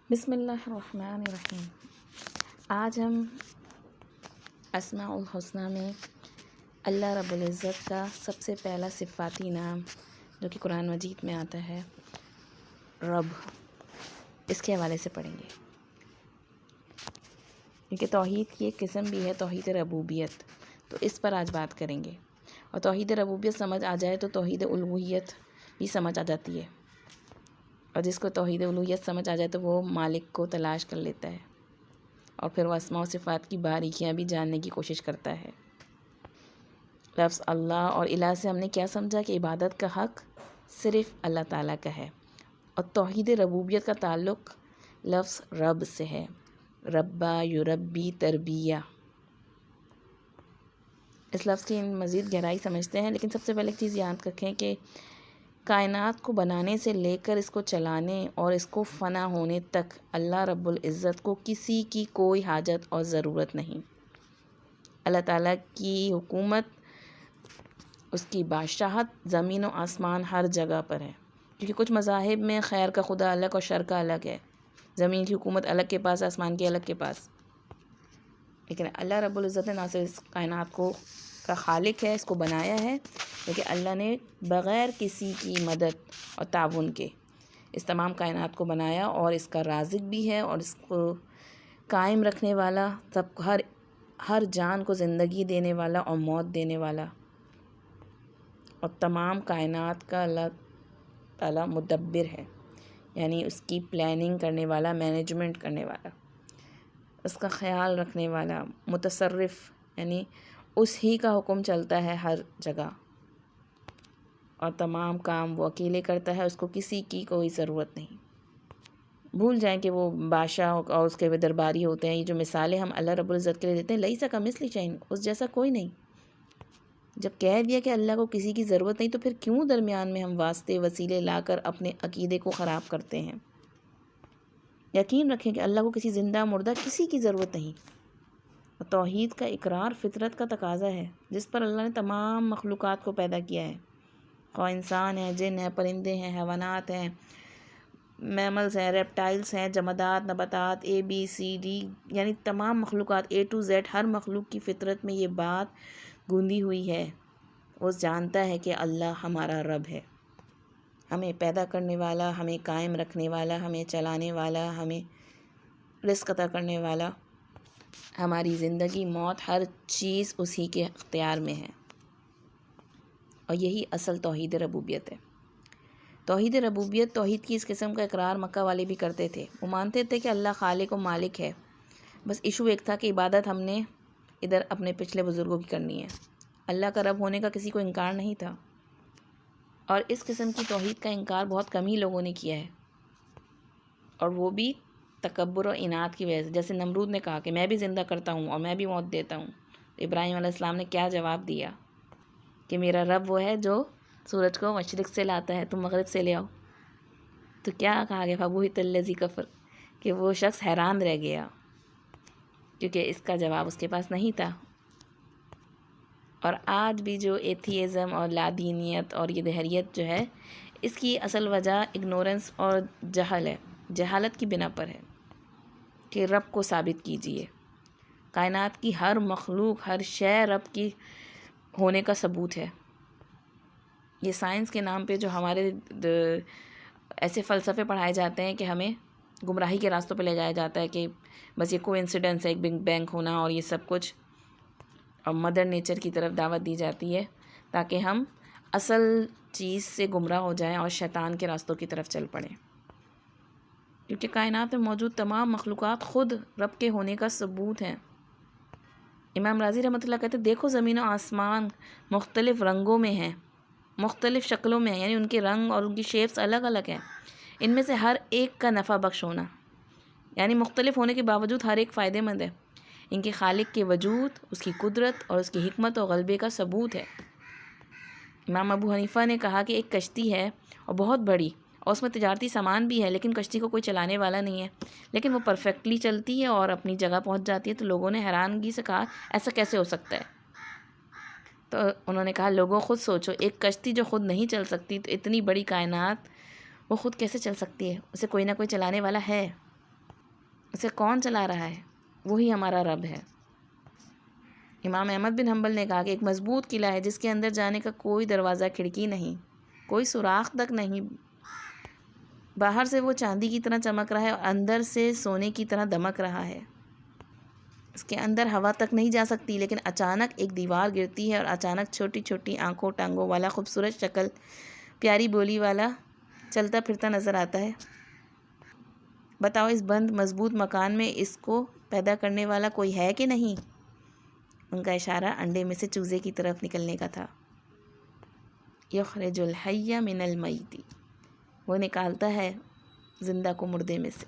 بسم اللہ الرحمن الرحیم۔ آج ہم اسماء الحسنی میں اللہ رب العزت کا سب سے پہلا صفاتی نام جو کہ قرآن مجید میں آتا ہے رب، اس کے حوالے سے پڑھیں گے، کیونکہ توحید کی ایک قسم بھی ہے توحید ربوبیت، تو اس پر آج بات کریں گے۔ اور توحید ربوبیت سمجھ آ جائے تو توحید الوہیت بھی سمجھ آ جاتی ہے، اور جس کو توحید الوہیت سمجھ آ جائے تو وہ مالک کو تلاش کر لیتا ہے، اور پھر وہ اسماء و صفات کی باریکیاں بھی جاننے کی کوشش کرتا ہے۔ لفظ اللہ اور الہ سے ہم نے کیا سمجھا کہ عبادت کا حق صرف اللہ تعالیٰ کا ہے، اور توحید ربوبیت کا تعلق لفظ رب سے ہے، ربا یربی تربیہ۔ اس لفظ کی مزید گہرائی سمجھتے ہیں، لیکن سب سے پہلے ایک چیز یاد رکھیں کہ کائنات کو بنانے سے لے کر اس کو چلانے اور اس کو فنا ہونے تک اللہ رب العزت کو کسی کی کوئی حاجت اور ضرورت نہیں۔ اللہ تعالیٰ کی حکومت، اس کی بادشاہت زمین و آسمان ہر جگہ پر ہے، کیونکہ کچھ مذاہب میں خیر کا خدا الگ اور شر کا الگ ہے، زمین کی حکومت الگ کے پاس، آسمان کی الگ کے پاس، لیکن اللہ رب العزت نے نہ صرف اس کائنات کو کا خالق ہے، اس کو بنایا ہے، لیکن اللہ نے بغیر کسی کی مدد اور تعاون کے اس تمام کائنات کو بنایا، اور اس کا رازق بھی ہے اور اس کو قائم رکھنے والا، سب ہر جان کو زندگی دینے والا اور موت دینے والا، اور تمام کائنات کا اللہ تعالیٰ مدبر ہے، یعنی اس کی پلاننگ کرنے والا، مینجمنٹ کرنے والا، اس کا خیال رکھنے والا، متصرف، یعنی اس ہی کا حکم چلتا ہے ہر جگہ، اور تمام کام وہ اکیلے کرتا ہے، اس کو کسی کی کوئی ضرورت نہیں۔ بھول جائیں کہ وہ بادشاہ اور اس کے درباری ہوتے ہیں، یہ جو مثالیں ہم اللہ رب العزت کے لیے دیتے ہیں، لیس کمثلہ شیء، اس جیسا کوئی نہیں۔ جب کہہ دیا کہ اللہ کو کسی کی ضرورت نہیں، تو پھر کیوں درمیان میں ہم واسطے وسیلے لا کر اپنے عقیدے کو خراب کرتے ہیں؟ یقین رکھیں کہ اللہ کو کسی زندہ مردہ کسی کی ضرورت نہیں۔ توحید کا اقرار فطرت کا تقاضا ہے، جس پر اللہ نے تمام مخلوقات کو پیدا کیا ہے، خواہ انسان ہیں، جن ہیں، پرندے ہیں، حیوانات ہیں، میملز ہیں، ریپٹائلز ہیں، جمادات، نباتات، ABCD، یعنی تمام مخلوقات A to Z، ہر مخلوق کی فطرت میں یہ بات گوندی ہوئی ہے، وہ جانتا ہے کہ اللہ ہمارا رب ہے، ہمیں پیدا کرنے والا، ہمیں قائم رکھنے والا، ہمیں چلانے والا، ہمیں رزق عطا کرنے والا، ہماری زندگی موت ہر چیز اسی کے اختیار میں ہے، اور یہی اصل توحید ربوبیت ہے۔ توحید ربوبیت، توحید کی اس قسم کا اقرار مکہ والے بھی کرتے تھے، وہ مانتے تھے کہ اللہ خالق و مالک ہے، بس ایشو ایک تھا کہ عبادت ہم نے ادھر اپنے پچھلے بزرگوں کی کرنی ہے، اللہ کا رب ہونے کا کسی کو انکار نہیں تھا، اور اس قسم کی توحید کا انکار بہت کم ہی لوگوں نے کیا ہے، اور وہ بھی تکبر و اناد کی وجہ سے۔ جیسے نمرود نے کہا کہ میں بھی زندہ کرتا ہوں اور میں بھی موت دیتا ہوں، ابراہیم علیہ السلام نے کیا جواب دیا کہ میرا رب وہ ہے جو سورج کو مشرق سے لاتا ہے، تم مغرب سے لے آؤ، تو کیا کہا گیا فَبُہِتَ الَّذِی کَفَرَ، کہ وہ شخص حیران رہ گیا، کیونکہ اس کا جواب اس کے پاس نہیں تھا۔ اور آج بھی جو ایتھیزم اور لادینیت اور یہ دہریت جو ہے، اس کی اصل وجہ اگنورنس اور جہل ہے، جہالت کی بنا پر ہے کہ رب کو ثابت کیجئے۔ کائنات کی ہر مخلوق، ہر شے رب کی ہونے کا ثبوت ہے۔ یہ سائنس کے نام پہ جو ہمارے ایسے فلسفے پڑھائے جاتے ہیں کہ ہمیں گمراہی کے راستوں پہ لے جایا جاتا ہے کہ بس یہ کوئی انسیڈنس ہے، ایک بگ بینگ ہونا اور یہ سب کچھ، اور مدر نیچر کی طرف دعوت دی جاتی ہے تاکہ ہم اصل چیز سے گمراہ ہو جائیں اور شیطان کے راستوں کی طرف چل پڑیں، کیونکہ کائنات میں موجود تمام مخلوقات خود رب کے ہونے کا ثبوت ہیں۔ امام راضی رحمۃ اللہ کہتے ہیں دیکھو زمین و آسمان مختلف رنگوں میں ہیں، مختلف شکلوں میں ہیں، یعنی ان کے رنگ اور ان کی شیپس الگ الگ ہیں، ان میں سے ہر ایک کا نفع بخش ہونا، یعنی مختلف ہونے کے باوجود ہر ایک فائدہ مند ہے، ان کے خالق کے وجود، اس کی قدرت اور اس کی حکمت و غلبے کا ثبوت ہے۔ امام ابو حنیفہ نے کہا کہ ایک کشتی ہے اور بہت بڑی، اور اس میں تجارتی سامان بھی ہے، لیکن کشتی کو کوئی چلانے والا نہیں ہے، لیکن وہ پرفیکٹلی چلتی ہے اور اپنی جگہ پہنچ جاتی ہے، تو لوگوں نے حیرانگی سے کہا ایسا کیسے ہو سکتا ہے؟ تو انہوں نے کہا لوگوں خود سوچو، ایک کشتی جو خود نہیں چل سکتی، تو اتنی بڑی کائنات وہ خود کیسے چل سکتی ہے؟ اسے کوئی نہ کوئی چلانے والا ہے۔ اسے کون چلا رہا ہے؟ وہی ہمارا رب ہے۔ امام احمد بن حنبل نے کہا کہ ایک مضبوط قلعہ ہے جس کے اندر جانے کا کوئی دروازہ کھڑکی نہیں، کوئی سوراخ تک نہیں۔ باہر سے وہ چاندی کی طرح چمک رہا ہے اور اندر سے سونے کی طرح دمک رہا ہے۔ اس کے اندر ہوا تک نہیں جا سکتی، لیکن اچانک ایک دیوار گرتی ہے اور اچانک چھوٹی چھوٹی آنکھوں ٹانگوں والا خوبصورت شکل، پیاری بولی والا چلتا پھرتا نظر آتا ہے۔ بتاؤ اس بند مضبوط مکان میں اس کو پیدا کرنے والا کوئی ہے کہ نہیں؟ ان کا اشارہ انڈے میں سے چوزے کی طرف نکلنے کا تھا۔ یخرج الحی من المیت، وہ نکالتا ہے زندہ کو مردے میں سے۔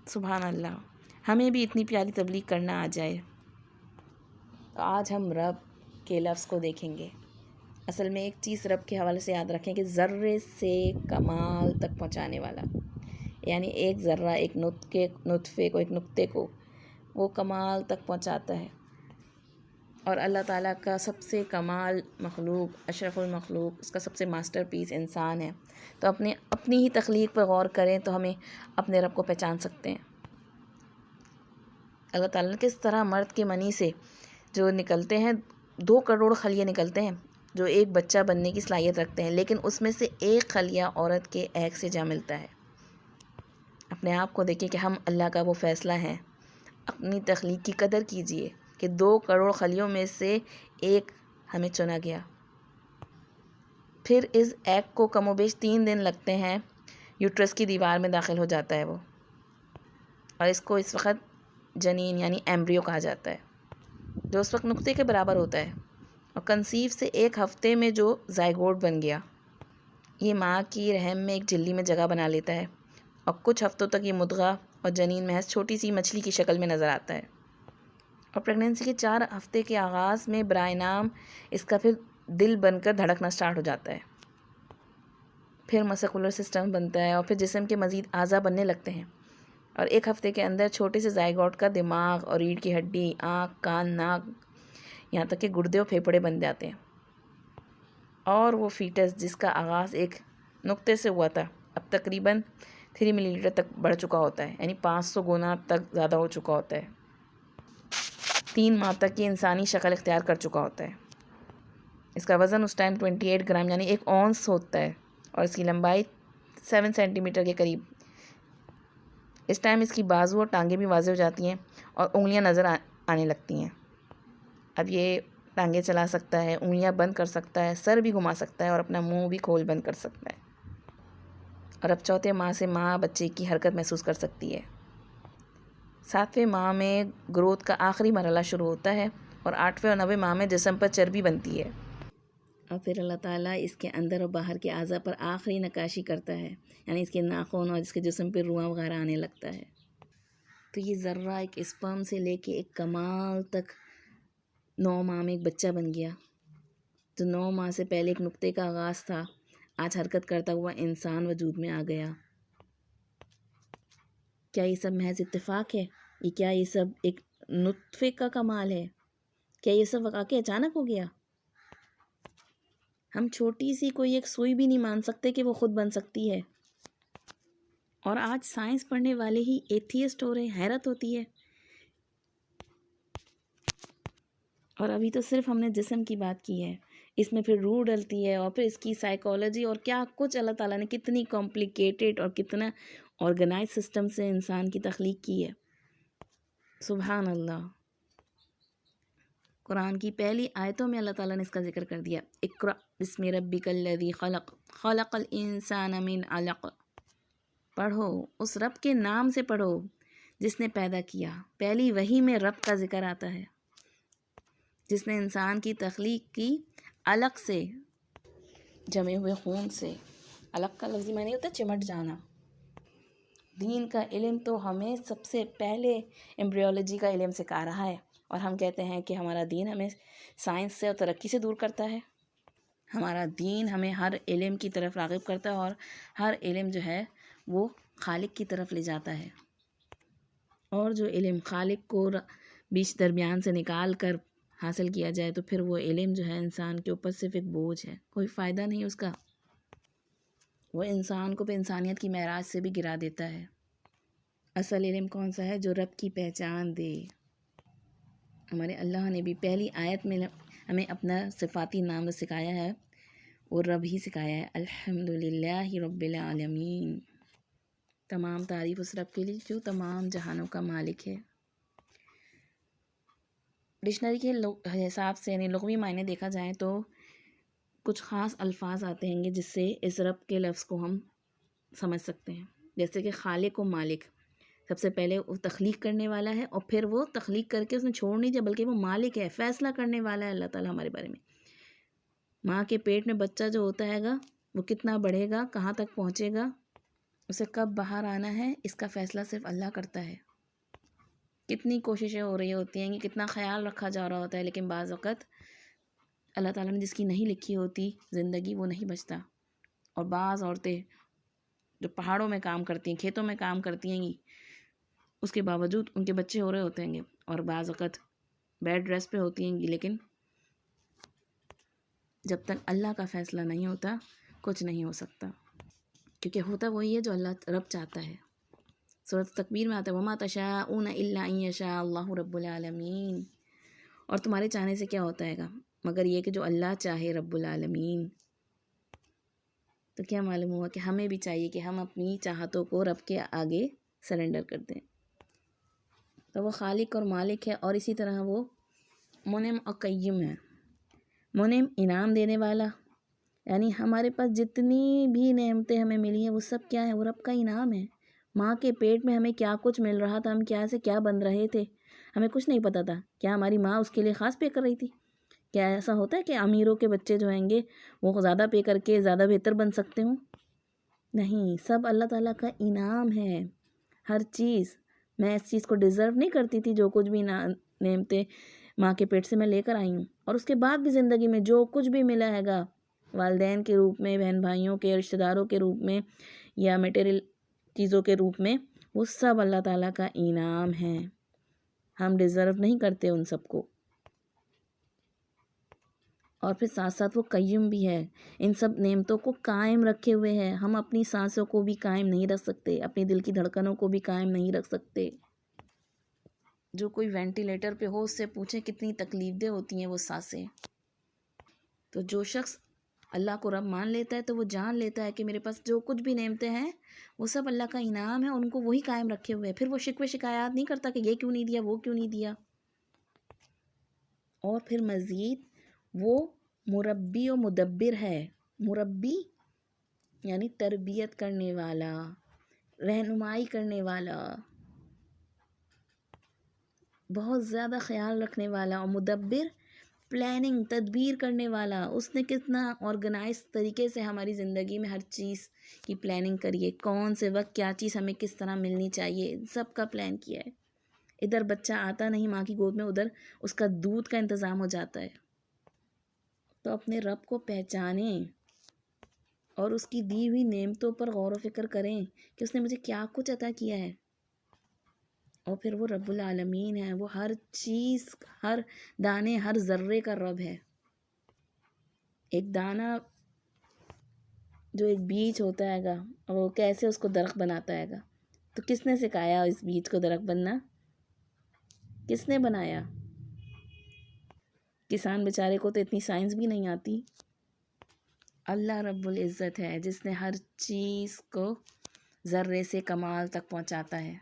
سبحان اللہ، ہمیں بھی اتنی پیاری تبلیغ کرنا آ جائے۔ تو آج ہم رب کے لفظ کو دیکھیں گے۔ اصل میں ایک چیز رب کے حوالے سے یاد رکھیں کہ ذرے سے کمال تک پہنچانے والا، یعنی ایک ذرہ، ایک نطفے کو، ایک نقطے کو وہ کمال تک پہنچاتا ہے۔ اور اللہ تعالیٰ کا سب سے کمال مخلوق، اشرف المخلوق، اس کا سب سے ماسٹر پیس انسان ہے۔ تو اپنی ہی تخلیق پر غور کریں تو ہمیں اپنے رب کو پہچان سکتے ہیں۔ اللہ تعالیٰ نے کس طرح مرد کے منی سے جو نکلتے ہیں 2 کروڑ خلیے نکلتے ہیں جو ایک بچہ بننے کی صلاحیت رکھتے ہیں، لیکن اس میں سے ایک خلیہ عورت کے ایگ سے جا ملتا ہے۔ اپنے آپ کو دیکھیں کہ ہم اللہ کا وہ فیصلہ ہیں۔ اپنی تخلیق کی قدر کیجئے کہ 2 کروڑ خلیوں میں سے ایک ہمیں چنا گیا۔ پھر اس ایگ کو کم و بیش 3 دن لگتے ہیں، یوٹرس کی دیوار میں داخل ہو جاتا ہے وہ، اور اس کو اس وقت جنین یعنی ایمبریو کہا جاتا ہے، جو اس وقت نقطے کے برابر ہوتا ہے، اور کنسیو سے 1 ہفتے میں جو زائگوٹ بن گیا، یہ ماں کی رحم میں ایک جھلی میں جگہ بنا لیتا ہے، اور کچھ ہفتوں تک یہ مدغہ اور جنین محض چھوٹی سی مچھلی کی شکل میں نظر آتا ہے، اور پریگننسی کے 4 ہفتے کے آغاز میں برائے نام اس کا پھر دل بن کر دھڑکنا سٹارٹ ہو جاتا ہے، پھر مسکولر سسٹم بنتا ہے، اور پھر جسم کے مزید اعضاء بننے لگتے ہیں، اور 1 ہفتے کے اندر چھوٹے سے زائگوٹ کا دماغ اور ریڑھ کی ہڈی، آنکھ، کان، ناک، یہاں تک کہ گردے اور پھیپھڑے بن جاتے ہیں، اور وہ فیٹس جس کا آغاز ایک نقطے سے ہوا تھا اب تقریباً 3 ملی لیٹر تک بڑھ چکا ہوتا ہے، یعنی 500 گنا تک زیادہ ہو چکا ہوتا ہے، 3 ماہ تک یہ انسانی شکل اختیار کر چکا ہوتا ہے۔ اس کا وزن اس ٹائم 28 گرام یعنی 1 اونس ہوتا ہے، اور اس کی لمبائی 7 سینٹی میٹر کے قریب۔ اس ٹائم اس کی بازو اور ٹانگیں بھی واضح ہو جاتی ہیں اور انگلیاں نظر آنے لگتی ہیں۔ اب یہ ٹانگیں چلا سکتا ہے، انگلیاں بند کر سکتا ہے، سر بھی گھما سکتا ہے، اور اپنا منہ بھی کھول بند کر سکتا ہے، اور اب 4تھے ماہ سے ماں بچے کی حرکت محسوس کر سکتی ہے۔ 7ویں ماہ میں گروتھ کا آخری مرحلہ شروع ہوتا ہے، اور 8ویں اور 9ویں ماہ میں جسم پر چربی بنتی ہے، اور پھر اللہ تعالیٰ اس کے اندر اور باہر کے اعضاء پر آخری نقاشی کرتا ہے، یعنی اس کے ناخن اور اس کے جسم پہ روواں وغیرہ آنے لگتا ہے۔ تو یہ ذرہ ایک اسپرم سے لے کے ایک کمال تک 9 ماہ میں ایک بچہ بن گیا، جو 9 ماہ سے پہلے ایک نقطے کا آغاز تھا، آج حرکت کرتا ہوا انسان وجود میں آ گیا۔ کیا یہ سب محض اتفاق ہے؟ کیا یہ سب ایک نطفے کا کمال ہے؟ کیا یہ سب واقعی اچانک ہو گیا؟ ہم چھوٹی سی کوئی ایک سوئی بھی نہیں مان سکتے کہ وہ خود بن سکتی ہے، اور آج سائنس پڑھنے والے ہی ایتھیسٹ ہو رہے ہیں۔ حیرت ہوتی ہے۔ اور ابھی تو صرف ہم نے جسم کی بات کی ہے، اس میں پھر روح ڈلتی ہے، اور پھر اس کی سائیکالوجی اور کیا کچھ اللہ تعالیٰ نے کتنی کمپلیکیٹڈ اور کتنا آرگنائز سسٹم سے انسان کی تخلیق کی ہے۔ سبحان اللہ۔ قرآن کی پہلی آیتوں میں اللہ تعالیٰ نے اس کا ذکر کر دیا، اقرأ بسم ربک الذی خلق خلق الانسان من علق، پڑھو اس رب کے نام سے پڑھو جس نے پیدا کیا۔ پہلی وحی میں رب کا ذکر آتا ہے، جس نے انسان کی تخلیق کی علق سے، جمے ہوئے خون سے۔ علق کا لفظی معنی ہوتا ہے چمٹ جانا۔ دین کا علم تو ہمیں سب سے پہلے ایمبریولوجی کا علم سکھا رہا ہے، اور ہم کہتے ہیں کہ ہمارا دین ہمیں سائنس سے اور ترقی سے دور کرتا ہے۔ ہمارا دین ہمیں ہر علم کی طرف راغب کرتا ہے، اور ہر علم جو ہے وہ خالق کی طرف لے جاتا ہے، اور جو علم خالق کو بیچ درمیان سے نکال کر حاصل کیا جائے تو پھر وہ علم جو ہے انسان کے اوپر صرف ایک بوجھ ہے، کوئی فائدہ نہیں اس کا، وہ انسان کو پہ انسانیت کی معراج سے بھی گرا دیتا ہے۔ اصل علم کون سا ہے؟ جو رب کی پہچان دے۔ ہمارے اللہ نے بھی پہلی آیت میں ہمیں اپنا صفاتی نام سکھایا ہے، وہ رب ہی سکھایا ہے، الحمدللہ رب العالمین۔ تمام تعریف اس رب کے لیے جو تمام جہانوں کا مالک ہے۔ ڈکشنری کے حساب سے یعنی لغوی معنی دیکھا جائے تو کچھ خاص الفاظ آتے ہیں جس سے اس رب کے لفظ کو ہم سمجھ سکتے ہیں، جیسے کہ خالق و مالک۔ سب سے پہلے وہ تخلیق کرنے والا ہے، اور پھر وہ تخلیق کر کے اس نے چھوڑ نہیں دیا، بلکہ وہ مالک ہے، فیصلہ کرنے والا ہے اللہ تعالیٰ ہمارے بارے میں۔ ماں کے پیٹ میں بچہ جو ہوتا ہے گا وہ کتنا بڑھے گا، کہاں تک پہنچے گا، اسے کب باہر آنا ہے، اس کا فیصلہ صرف اللہ کرتا ہے۔ کتنی کوششیں ہو رہی ہوتی ہیں، کتنا خیال رکھا جا رہا ہوتا ہے، لیکن بعض وقت اللہ تعالیٰ نے جس کی نہیں لکھی ہوتی زندگی وہ نہیں بچتا۔ اور بعض عورتیں جو پہاڑوں میں کام کرتی ہیں، کھیتوں میں کام کرتی ہیں، اس کے باوجود ان کے بچے ہو رہے ہوتے ہیں، اور بعض وقت بیڈ ریسٹ پہ ہوتی ہیں، لیکن جب تک اللہ کا فیصلہ نہیں ہوتا کچھ نہیں ہو سکتا، کیونکہ ہوتا وہی ہے جو اللہ رب چاہتا ہے۔ سورۃ تکویر میں آتا ہے وَمَا تَشَاءُونَ إِلَّا أَن يَشَاءَ اللَّهُ رَبُّ الْعَالَمِينَ، اور تمہارے چاہنے سے کیا ہوتا ہے گا مگر یہ کہ جو اللہ چاہے رب العالمین۔ تو کیا معلوم ہوا کہ ہمیں بھی چاہیے کہ ہم اپنی چاہتوں کو رب کے آگے سرنڈر کر دیں۔ تو وہ خالق اور مالک ہے، اور اسی طرح وہ منعم اور قیم ہے۔ منعم انعام دینے والا، یعنی ہمارے پاس جتنی بھی نعمتیں ہمیں ملی ہیں وہ سب کیا ہے؟ وہ رب کا انعام ہے۔ ماں کے پیٹ میں ہمیں کیا کچھ مل رہا تھا، ہم کیا سے کیا بن رہے تھے، ہمیں کچھ نہیں پتہ تھا۔ کیا ہماری ماں اس کے لیے خاص پے کر رہی تھی؟ کیا ایسا ہوتا ہے کہ امیروں کے بچے جو ہیں گے وہ زیادہ پے کر کے زیادہ بہتر بن سکتے ہوں؟ نہیں، سب اللہ تعالیٰ کا انعام ہے، ہر چیز۔ میں اس چیز کو ڈیزرو نہیں کرتی تھی، جو کچھ بھی نعمتیں ماں کے پیٹ سے میں لے کر آئی ہوں، اور اس کے بعد بھی زندگی میں جو کچھ بھی ملا ہے گا والدین کے روپ میں، بہن بھائیوں کے، رشتہ داروں کے روپ میں، یا میٹیریل چیزوں کے روپ میں، وہ سب اللہ تعالیٰ کا انعام ہے۔ ہم ڈیزرو نہیں کرتے ان سب کو۔ اور پھر ساتھ ساتھ وہ قیوم بھی ہے، ان سب نعمتوں کو قائم رکھے ہوئے ہے۔ ہم اپنی سانسوں کو بھی قائم نہیں رکھ سکتے، اپنی دل کی دھڑکنوں کو بھی قائم نہیں رکھ سکتے۔ جو کوئی وینٹیلیٹر پہ ہو اس سے پوچھیں کتنی تکلیف دہ ہوتی ہیں وہ سانسیں۔ تو جو شخص اللہ کو رب مان لیتا ہے تو وہ جان لیتا ہے کہ میرے پاس جو کچھ بھی نعمتیں ہیں وہ سب اللہ کا انعام ہے، اور ان کو وہی قائم رکھے ہوئے ہے۔ پھر وہ شکوے شکایات نہیں کرتا کہ یہ کیوں نہیں دیا، وہ کیوں نہیں دیا۔ اور پھر مزید وہ مربی و مدبر ہے۔ مربی یعنی تربیت کرنے والا، رہنمائی کرنے والا، بہت زیادہ خیال رکھنے والا، اور مدبر پلاننگ، تدبیر کرنے والا۔ اس نے کتنا آرگنائز طریقے سے ہماری زندگی میں ہر چیز کی پلاننگ کری ہے، کون سے وقت کیا چیز ہمیں کس طرح ملنی چاہیے، سب کا پلان کیا ہے۔ ادھر بچہ آتا نہیں ماں کی گود میں، ادھر اس کا دودھ کا انتظام ہو جاتا ہے۔ تو اپنے رب کو پہچانیں اور اس کی دی ہوئی نعمتوں پر غور و فکر کریں کہ اس نے مجھے کیا کچھ عطا کیا ہے، اور پھر وہ رب العالمین ہے، وہ ہر چیز، ہر دانے، ہر ذرے کا رب ہے۔ ایک دانہ جو ایک بیج ہوتا ہے گا، وہ کیسے اس کو درخت بناتا ہے گا؟ تو کس نے سکھایا اس بیج کو درخت بننا؟ کس نے بنایا؟ کسان بیچارے کو تو اتنی سائنس بھی نہیں آتی۔ اللہ رب العزت ہے جس نے ہر چیز کو ذرے سے کمال تک پہنچاتا ہے۔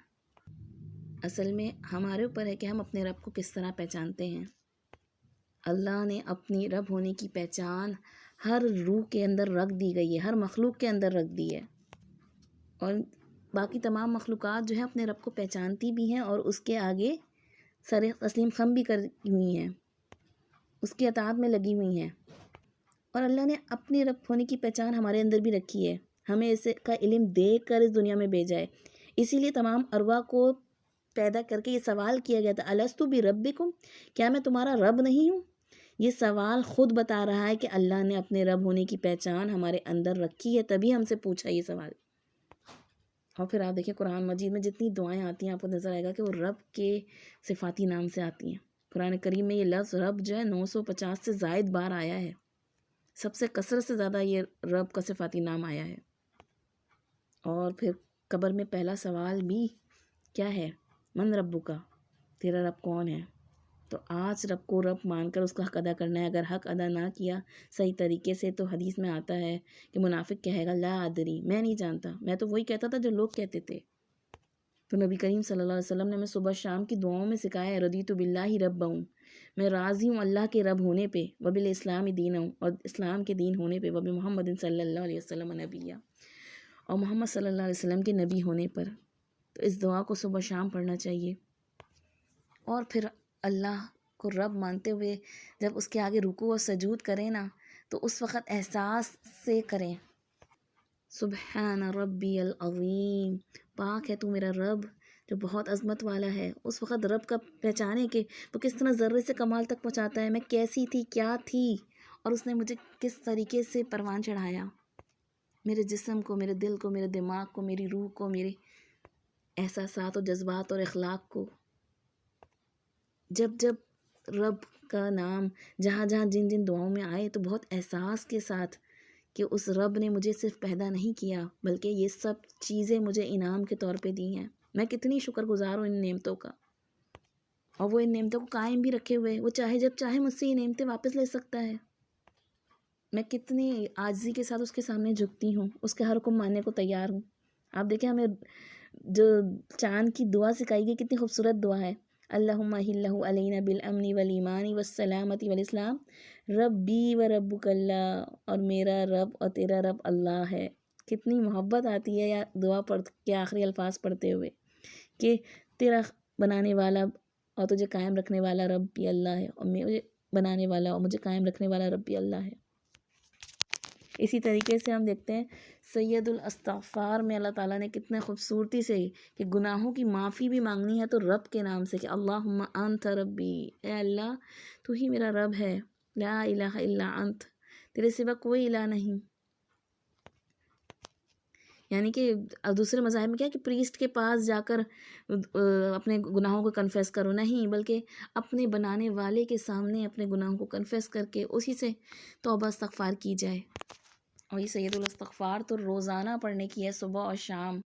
اصل میں ہمارے اوپر ہے کہ ہم اپنے رب کو کس طرح پہچانتے ہیں۔ اللہ نے اپنی رب ہونے کی پہچان ہر روح کے اندر رکھ دی گئی ہے، ہر مخلوق کے اندر رکھ دی ہے، اور باقی تمام مخلوقات جو ہے اپنے رب کو پہچانتی بھی ہیں اور اس کے آگے سر تسلیم خم بھی کری ہوئی ہیں، اس کی اطاعت میں لگی ہوئی ہیں۔ اور اللہ نے اپنی رب ہونے کی پہچان ہمارے اندر بھی رکھی ہے، ہمیں اس کا علم دے کر اس دنیا میں بھیجا ہے۔ اسی لیے تمام ارواح کو پیدا کر کے یہ سوال کیا گیا تھا، الستُ بربکم، کیا میں تمہارا رب نہیں ہوں؟ یہ سوال خود بتا رہا ہے کہ اللہ نے اپنے رب ہونے کی پہچان ہمارے اندر رکھی ہے، تبھی ہم سے پوچھا یہ سوال۔ اور پھر آپ دیکھیں قرآن مجید میں جتنی دعائیں آتی ہیں آپ کو نظر آئے گا کہ وہ رب کے صفاتی نام سے آتی ہیں۔ قرآن کریم میں یہ لفظ رب جو ہے 950 سے زائد بار آیا ہے، سب سے کثرت سے زیادہ یہ رب کا صفاتی نام آیا ہے۔ اور پھر قبر میں پہلا سوال بھی کیا ہے؟ من ربو کا، تیرا رب کون ہے؟ تو آج رب کو رب مان کر اس کا حق ادا کرنا ہے۔ اگر حق ادا نہ کیا صحیح طریقے سے تو حدیث میں آتا ہے کہ منافق کہے گا لا ادری، میں نہیں جانتا، میں تو وہی کہتا تھا جو لوگ کہتے تھے۔ تو نبی کریم صلی اللہ علیہ وسلم نے ہمیں صبح شام کی دعاؤں میں سکھایا ہے رضیت باللہ ربا، میں راضی ہوں اللہ کے رب ہونے پہ، وبالاسلام دین ہوں، اور اسلام کے دین ہونے پہ، وبمحمد صلی اللہ علیہ وسلم نبیہ، اور محمد صلی اللہ علیہ وسلم کے نبی ہونے پر۔ تو اس دعا کو صبح شام پڑھنا چاہیے، اور پھر اللہ کو رب مانتے ہوئے جب اس کے آگے رکوع و سجود کریں نا تو اس وقت احساس سے کریں سبحان ربی العظیم، پاک ہے تو میرا رب جو بہت عظمت والا ہے۔ اس وقت رب کا پہچانے کہ وہ کس طرح ذرے سے کمال تک پہنچاتا ہے، میں کیسی تھی، کیا تھی، اور اس نے مجھے کس طریقے سے پروان چڑھایا، میرے جسم کو، میرے دل کو، میرے دماغ کو، میری روح کو، میرے احساسات و جذبات اور اخلاق کو۔ جب جب رب کا نام جہاں جہاں جن جن دعاؤں میں آئے تو بہت احساس کے ساتھ کہ اس رب نے مجھے صرف پیدا نہیں کیا بلکہ یہ سب چیزیں مجھے انعام کے طور پہ دی ہیں، میں کتنی شکر گزار ہوں ان نعمتوں کا، اور وہ ان نعمتوں کو قائم بھی رکھے ہوئے، وہ چاہے جب چاہے مجھ سے یہ نعمتیں واپس لے سکتا ہے۔ میں کتنی عاجزی کے ساتھ اس کے سامنے جھکتی ہوں، اس کا ہر حکم ماننے کو تیار ہوں۔ آپ دیکھیں ہمیں جو چاند کی دعا سکھائی گئی کتنی خوبصورت دعا ہے، اللہم اہلہ علینا بالامن والایمان والسلامت والاسلام ربی و ربک اللہ، اور میرا رب اور تیرا رب اللہ ہے۔ کتنی محبت آتی ہے یا دعا پڑھ کے آخری الفاظ پڑھتے ہوئے کہ تیرا بنانے والا اور تجھے قائم رکھنے والا رب بھی اللہ ہے، اور مجھے بنانے والا اور مجھے قائم رکھنے والا رب بھی اللہ ہے۔ اسی طریقے سے ہم دیکھتے ہیں سید الاستغفار میں اللہ تعالیٰ نے کتنے خوبصورتی سے کہ گناہوں کی معافی بھی مانگنی ہے تو رب کے نام سے کہ اللہم انت ربی، اے اللہ تو ہی میرا رب ہے، لا الہ الا انت، تیرے سوا کوئی الہ نہیں۔ یعنی کہ دوسرے مذاہب میں کیا کہ پریسٹ کے پاس جا کر اپنے گناہوں کو کنفیس کرو، نہیں، بلکہ اپنے بنانے والے کے سامنے اپنے گناہوں کو کنفیس کر کے اسی سے توبہ استغفار کی جائے۔ اور یہ سید الاستغفار تو روزانہ پڑھنے کی ہے، صبح اور شام۔